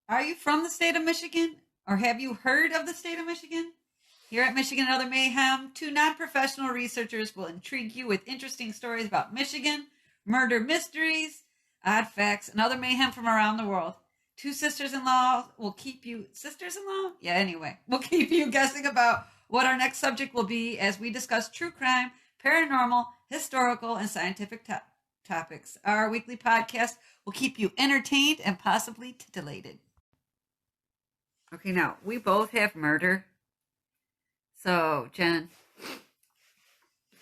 Are you from the state of Michigan? Or have you heard of the state of Michigan? Here at Michigan and Other Mayhem, two non-professional researchers will intrigue you with interesting stories about Michigan, murder mysteries, odd facts, and other mayhem from around the world. Two sisters-in-law will keep you... Sisters-in-law? Yeah, anyway. We'll keep you guessing about what our next subject will be as we discuss true crime, paranormal, historical, and scientific topics. Our weekly podcast will keep you entertained and possibly titillated. Okay, now, we both have murder. So, Jen,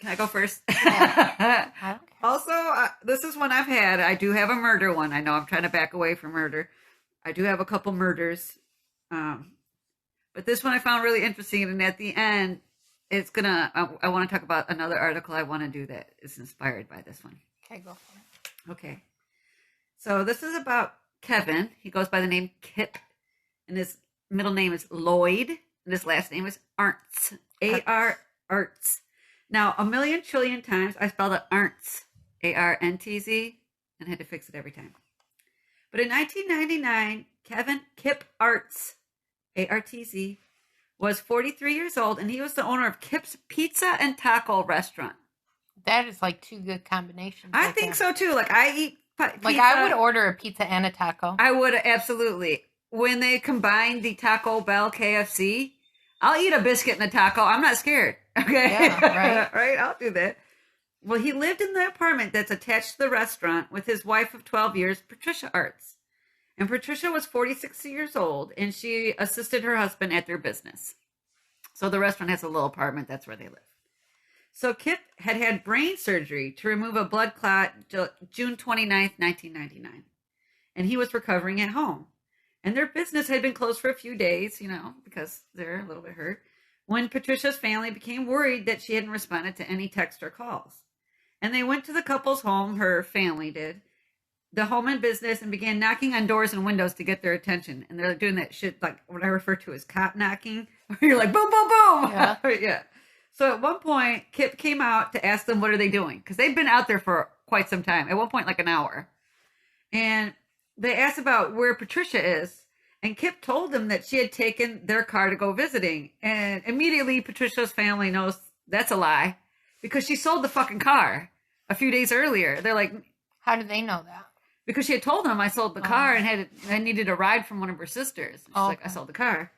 can I go first? Yeah. Also, this is one I've had. I do have a murder one. I know I'm trying to back away from murder. I do have a couple murders. But this one I found really interesting. And at the end, it's going to, I want to talk about another article I want to do that is inspired by this one. Okay, go for it. Okay. So this is about Kevin. He goes by the name KIPP. And his middle name is Lloyd. And his last name is Artz. A-R Artz. Now, a million trillion times I spelled it Artz. A-R-N-T-Z. And had to fix it every time. But in 1999, Kevin KIPP Artz, A-R-T-Z, was 43 years old. And he was the owner of KIPP's Pizza and Taco Restaurant. That is like two good combinations. I think so, too. Like, I eat pizza. Like, I would order a pizza and a taco. I would, absolutely. When they combined the Taco Bell KFC, I'll eat a biscuit and a taco. I'm not scared. Okay. Yeah, right. Right? I'll do that. Well, he lived in the apartment that's attached to the restaurant with his wife of 12 years, Patricia Artz. And Patricia was 46 years old, and she assisted her husband at their business. So the restaurant has a little apartment. That's where they live. So KIPP had brain surgery to remove a blood clot June 29th, 1999. And he was recovering at home. And their business had been closed for a few days, because they're a little bit hurt, when Patricia's family became worried that she hadn't responded to any text or calls. And they went to the couple's home, her family did, the home and business, and began knocking on doors and windows to get their attention. And they're doing that shit, like what I refer to as cop knocking, where you're like, boom, boom, boom. Yeah. Yeah. So at one point, KIPP came out to ask them, what are they doing? Because they've been out there for quite some time. At one point, like an hour. And they asked about where Patricia is. And KIPP told them that she had taken their car to go visiting. And immediately Patricia's family knows that's a lie because she sold the fucking car a few days earlier. They're like, how did they know that? Because she had told them I sold the car and I needed a ride from one of her sisters. She's like, I sold the car.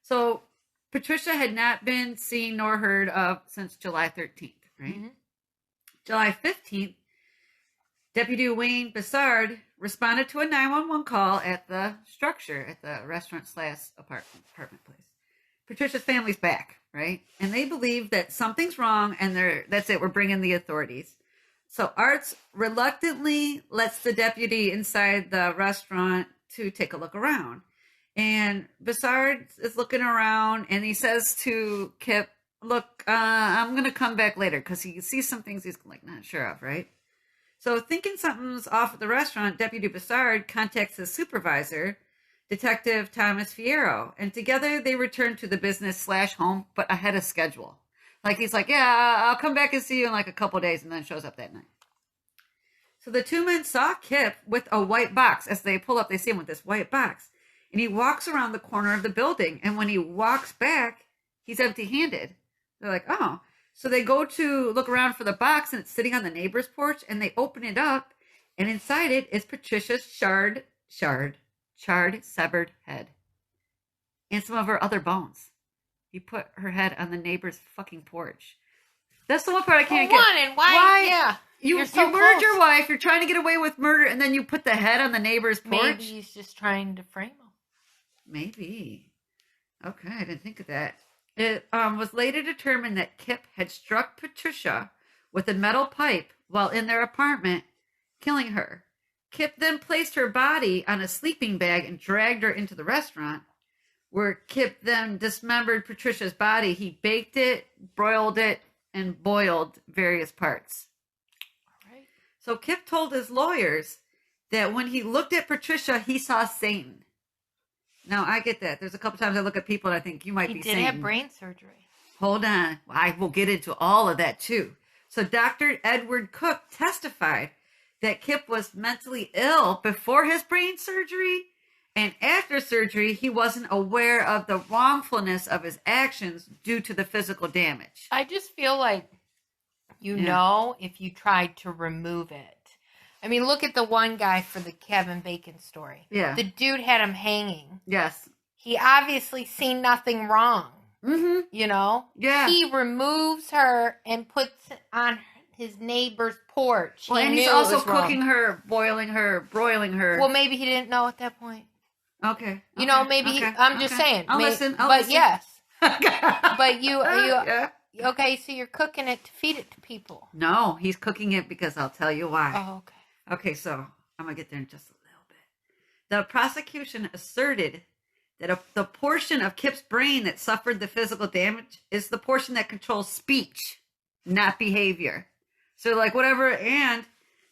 So Patricia had not been seen nor heard of since July 13th, right? Mm-hmm. July 15th, Deputy Wayne Bessard responded to a 911 call at the structure, at the restaurant/apartment place. Patricia's family's back, right? And they believe that something's wrong and that's it, we're bringing the authorities. So Artz reluctantly lets the deputy inside the restaurant to take a look around. And Bessard is looking around and he says to KIPP, look, I'm going to come back later because he sees some things he's like not sure of, right? So thinking something's off at the restaurant, Deputy Bessard contacts his supervisor, Detective Thomas Fierro, and together they return to the business/home, but ahead of schedule. Like he's like, yeah, I'll come back and see you in like a couple of days, and then shows up that night. So the two men saw KIPP with a white box. As they pull up, they see him with this white box. And he walks around the corner of the building, and when he walks back, he's empty-handed. They're like, oh. So they go to look around for the box, and it's sitting on the neighbor's porch, and they open it up, and inside it is Patricia's charred, severed head. And some of her other bones. He put her head on the neighbor's fucking porch. That's the one part I can't get. And why? Yeah. You murdered your wife, you're trying to get away with murder, and then you put the head on the neighbor's porch? Maybe he's just trying to frame him. Maybe. Okay, I didn't think of that. It was later determined that KIPP had struck Patricia with a metal pipe while in their apartment, killing her. KIPP then placed her body on a sleeping bag and dragged her into the restaurant, where KIPP then dismembered Patricia's body. He baked it, broiled it, and boiled various parts. All right. So KIPP told his lawyers that when he looked at Patricia, he saw Satan. Now, I get that. There's a couple times I look at people and I think you might be Satan. He did have brain surgery. Hold on. I will get into all of that too. So Dr. Edward Cook testified that KIPP was mentally ill before his brain surgery And after surgery, he wasn't aware of the wrongfulness of his actions due to the physical damage. I just feel like, know, if you tried to remove it. I mean, look at the one guy for the Kevin Bacon story. Yeah. The dude had him hanging. Yes. He obviously seen nothing wrong. Mm-hmm. You know? Yeah. He removes her and puts it on his neighbor's porch. Well, and he's also cooking her, boiling her, broiling her. Well, maybe he didn't know at that point. Okay. You know, maybe I'm just saying. I'll listen. But yes. But yeah. Okay, so you're cooking it to feed it to people. No, he's cooking it because I'll tell you why. Oh, okay. Okay, so I'm going to get there in just a little bit. The prosecution asserted that the portion of Kipp's brain that suffered the physical damage is the portion that controls speech, not behavior. So, like, whatever, and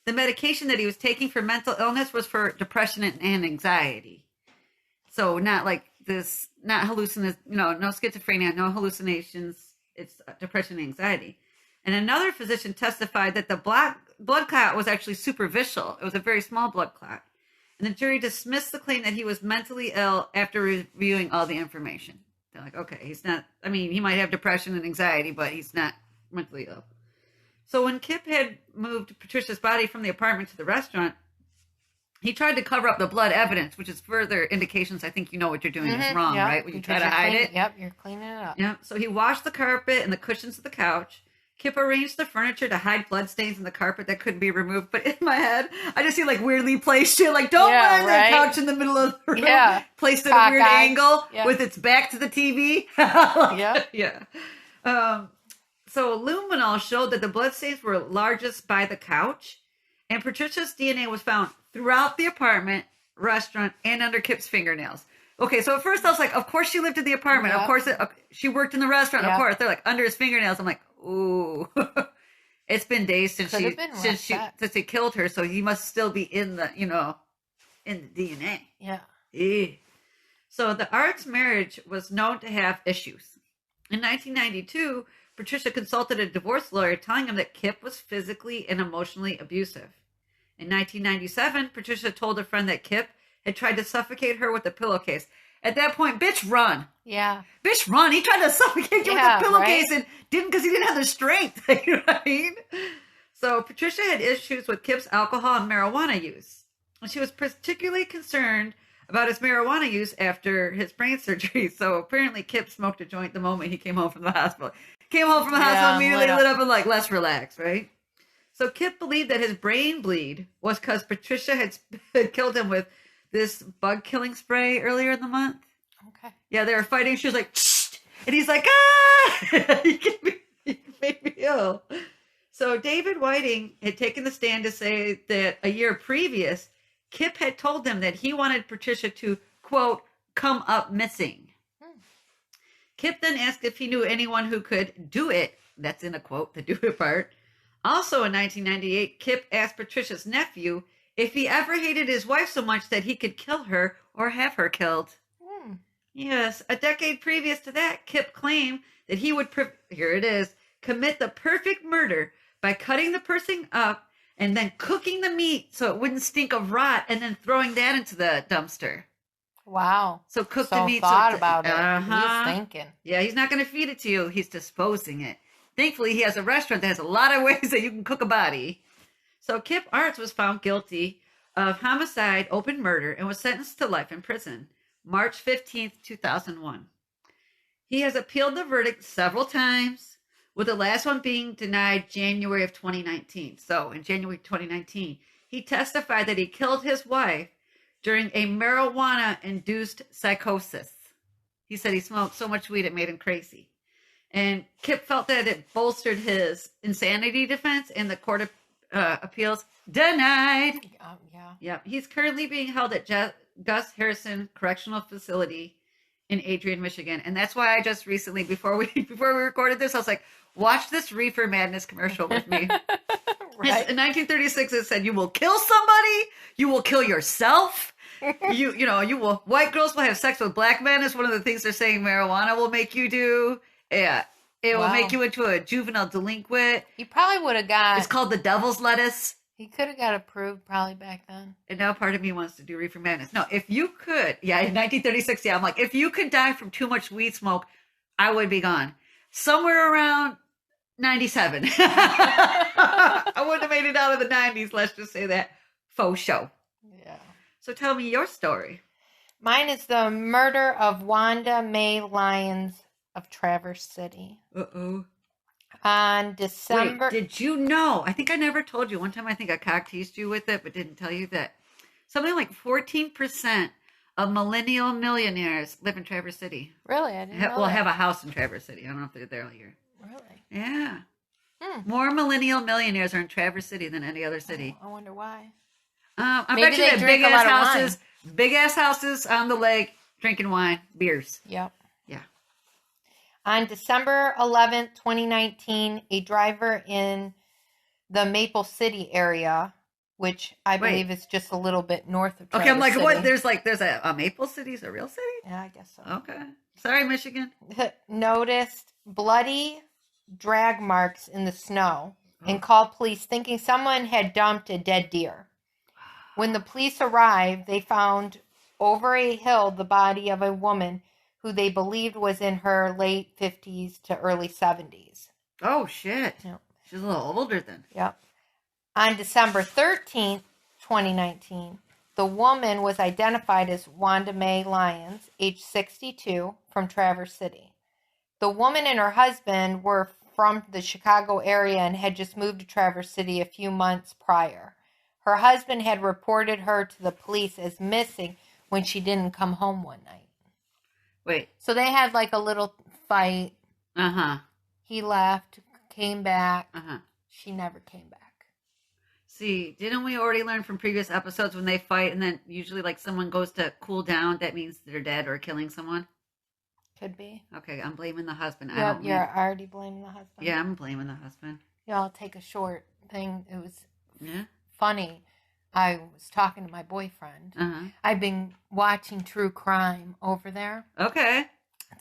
the medication that he was taking for mental illness was for depression and anxiety. So, not like this, not hallucinations, no schizophrenia, no hallucinations. It's depression and anxiety. And another physician testified that the blood clot was actually superficial. It was a very small blood clot. And the jury dismissed the claim that he was mentally ill after reviewing all the information. They're like, okay, he's not, I mean, he might have depression and anxiety, but he's not mentally ill. So when Kipp had moved Patricia's body from the apartment to the restaurant, he tried to cover up the blood evidence, which is further indications I think you know what you're doing is wrong, right? When you try to hide it. Yep, you're cleaning it up. Yep. So he washed the carpet and the cushions of the couch. Kipp arranged the furniture to hide blood stains in the carpet that couldn't be removed. But in my head, I just see like weirdly placed shit. Like, don't burn that couch in the middle of the room. Yeah. Placed at a weird angle with its back to the TV. Yeah. So luminol showed that the blood stains were largest by the couch. And Patricia's DNA was found throughout the apartment, restaurant, and under Kipp's fingernails. Okay, so at first I was like, of course she lived in the apartment. Of course she worked in the restaurant. Of course. They're like, under his fingernails. I'm like, ooh. It's been days since he killed her, so he must still be in the, in the DNA. Yeah. So the Artz marriage was known to have issues. In 1992, Patricia consulted a divorce lawyer telling him that Kipp was physically and emotionally abusive. In 1997, Patricia told a friend that Kipp had tried to suffocate her with a pillowcase. At that point, bitch, run. Yeah. Bitch, run. He tried to suffocate you with a pillowcase and didn't because he didn't have the strength. You know what I mean? So Patricia had issues with Kipp's alcohol and marijuana use. And she was particularly concerned about his marijuana use after his brain surgery. So apparently Kipp smoked a joint the moment he came home from the hospital. Came home from the hospital, immediately lit up and like, let's relax, right? So Kipp believed that his brain bleed was because Patricia had killed him with this bug killing spray earlier in the month. Okay. Yeah, they were fighting. She was like, shh! And he's like, ah! He made me ill. So David Whiting had taken the stand to say that a year previous, Kipp had told them that he wanted Patricia to, quote, come up missing. Kipp then asked if he knew anyone who could do it. That's in a quote, the do it part. Also in 1998, Kipp asked Patricia's nephew if he ever hated his wife so much that he could kill her or have her killed. Yes, a decade previous to that, Kipp claimed that he would, commit the perfect murder by cutting the person up and then cooking the meat so it wouldn't stink of rot and then throwing that into the dumpster. Wow. So cook the meat. Thought about it. He's thinking. Yeah, he's not going to feed it to you. He's disposing it. Thankfully, he has a restaurant that has a lot of ways that you can cook a body. So KIPP Artz was found guilty of homicide, open murder, and was sentenced to life in prison, March 15th, 2001. He has appealed the verdict several times, with the last one being denied January of 2019. So in January 2019, he testified that he killed his wife during a marijuana-induced psychosis. He said he smoked so much weed it made him crazy. And KIPP felt that it bolstered his insanity defense, and the Court of Appeals denied. Yeah. He's currently being held at Gus Harrison Correctional Facility in Adrian, Michigan. And that's why I just recently, before we recorded this, I was like, watch this Reefer Madness commercial with me. Right. In 1936, it said, you will kill somebody, you will kill yourself. You will, white girls will have sex with black men is one of the things they're saying marijuana will make you do. Yeah. It will make you into a juvenile delinquent. He probably would have got... It's called the devil's lettuce. He could have got approved probably back then. And now part of me wants to do reefer madness. No, if you could, in 1936, I'm like, if you could die from too much weed smoke, I would be gone. Somewhere around 97. I wouldn't have made it out of the 90s, let's just say that. Faux show. Yeah. So tell me your story. Mine is the murder of Wanda Mae Lyons of Traverse City. Uh-oh. On December... Wait, did you know? I think I never told you. One time I think I cock-teased you with it, but didn't tell you that something like 14% of millennial millionaires live in Traverse City. Really? I didn't know that. Have a house in Traverse City. I don't know if they're there all year. Really? Yeah. More millennial millionaires are in Traverse City than any other city. I wonder why. I Maybe bet you they they drink a lot of big ass houses on the lake, drinking wine, beers. Yep. Yeah. On December 11th, 2019, a driver in the Maple City area, which I believe is just a little bit north of Traverse Okay, I'm like, City. what? There's a Maple City's a real city? Yeah, I guess so. Okay. Sorry, Michigan. Noticed bloody drag marks in the snow and called police thinking someone had dumped a dead deer. When the police arrived, they found over a hill the body of a woman who they believed was in her late 50s to early 70s. Oh, shit. Yep. She's a little older then. Yep. On December 13th, 2019, the woman was identified as Wanda Mae Lyons, age 62, from Traverse City. The woman and her husband were from the Chicago area and had just moved to Traverse City a few months prior. Her husband had reported her to the police as missing when she didn't come home one night. Wait. So they had like a little fight. Uh-huh. He left, came back. Uh-huh. She never came back. See, didn't we already learn from previous episodes when they fight and then usually like someone goes to cool down, that means they're dead or killing someone? Could be. Okay, I'm blaming the husband. Yep, you're already blaming the husband. Yeah, I'm blaming the husband. Yeah, I'll take a short thing. It was funny. I was talking to my boyfriend. Uh-huh. I've been watching true crime over there. Okay.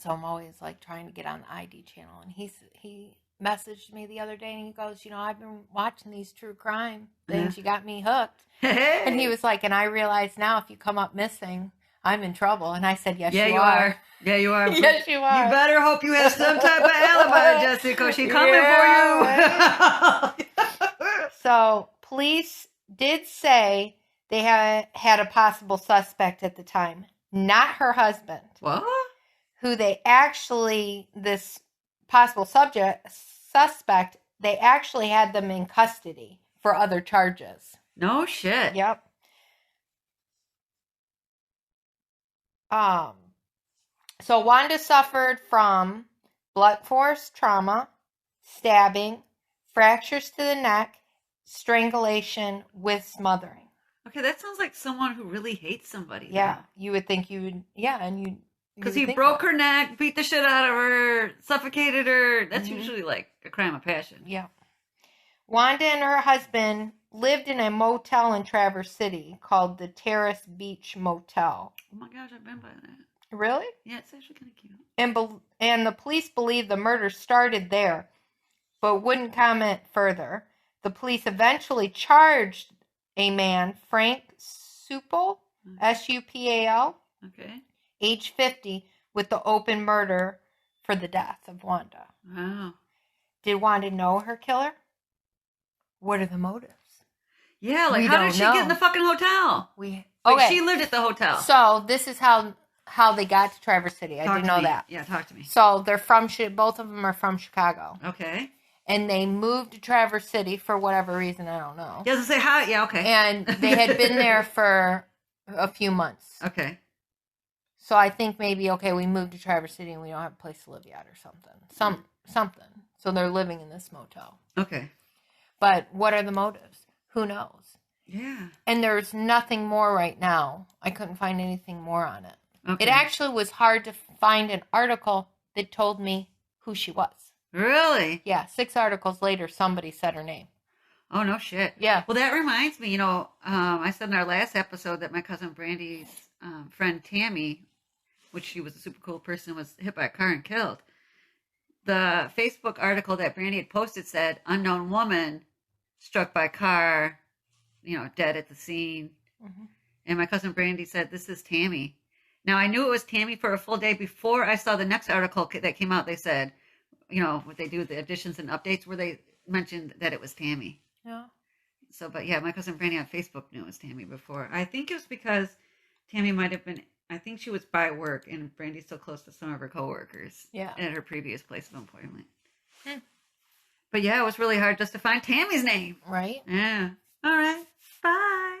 So I'm always like trying to get on the ID channel. And he messaged me the other day and he goes, I've been watching these true crime things. You got me hooked. Hey. And he was like, and I realize now if you come up missing, I'm in trouble. And I said, yes, yeah, you are. Yeah, you are. Yes, you are. You better hope you have some type of alibi, Jessica. She's coming for you. So police did say they had a possible suspect at the time. Not her husband. What? Who they actually, this possible suspect, they actually had them in custody for other charges. No shit. Yep. So Wanda suffered from blunt force trauma, stabbing, fractures to the neck, strangulation with smothering. Okay, that sounds like someone who really hates somebody. Yeah, though. you would think you would. Yeah, and you. Because he broke her neck, beat the shit out of her, suffocated her. That's usually like a crime of passion. Yeah. Wanda and her husband lived in a motel in Traverse City called the Terrace Beach Motel. Oh my gosh, I've been by that. Really? Yeah, it's actually kind of cute. And the police believe the murder started there, but wouldn't comment further. The police eventually charged a man, Frank Supal, S-U-P-A-L, age 50, with the open murder for the death of Wanda. Wow. Did Wanda know her killer? What are the motives? Yeah, like how did she get in the fucking hotel? She lived at the hotel. So this is how they got to Traverse City. I didn't know that. Yeah, talk to me. So they're from, both of them are from Chicago. Okay. And they moved to Traverse City for whatever reason, I don't know. Doesn't say how. Yeah, okay. And they had been there for a few months. Okay. So I think maybe, we moved to Traverse City and we don't have a place to live yet or something. Something. So they're living in this motel. Okay. But what are the motives? Who knows? Yeah. And there's nothing more right now. I couldn't find anything more on it. Okay. It actually was hard to find an article that told me who she was. Really? Yeah. 6 articles later, somebody said her name. Oh, no shit. Yeah. Well, that reminds me, I said in our last episode that my cousin Brandy's friend Tammy, which she was a super cool person, was hit by a car and killed. The Facebook article that Brandy had posted said, unknown woman struck by car dead at the scene. Mm-hmm. And my cousin Brandy said, "This is Tammy." Now, I knew it was Tammy for a full day before I saw the next article that came out. They said, what they do, the additions and updates, where they mentioned that it was Tammy. Yeah. So, but yeah, my cousin Brandy on Facebook knew it was Tammy before. I think it was because Tammy might have been, I think she was by work, and Brandy's so close to some of her coworkers. Yeah. At her previous place of employment. Hmm. But yeah, it was really hard just to find Tammy's name. Right. Yeah. All right. Bye.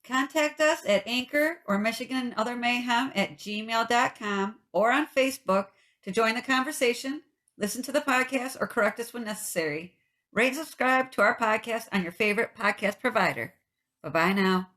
Contact us at Anchor or Michigan and Other Mayhem at gmail.com or on Facebook to join the conversation, listen to the podcast, or correct us when necessary. Rate and subscribe to our podcast on your favorite podcast provider. Bye-bye now.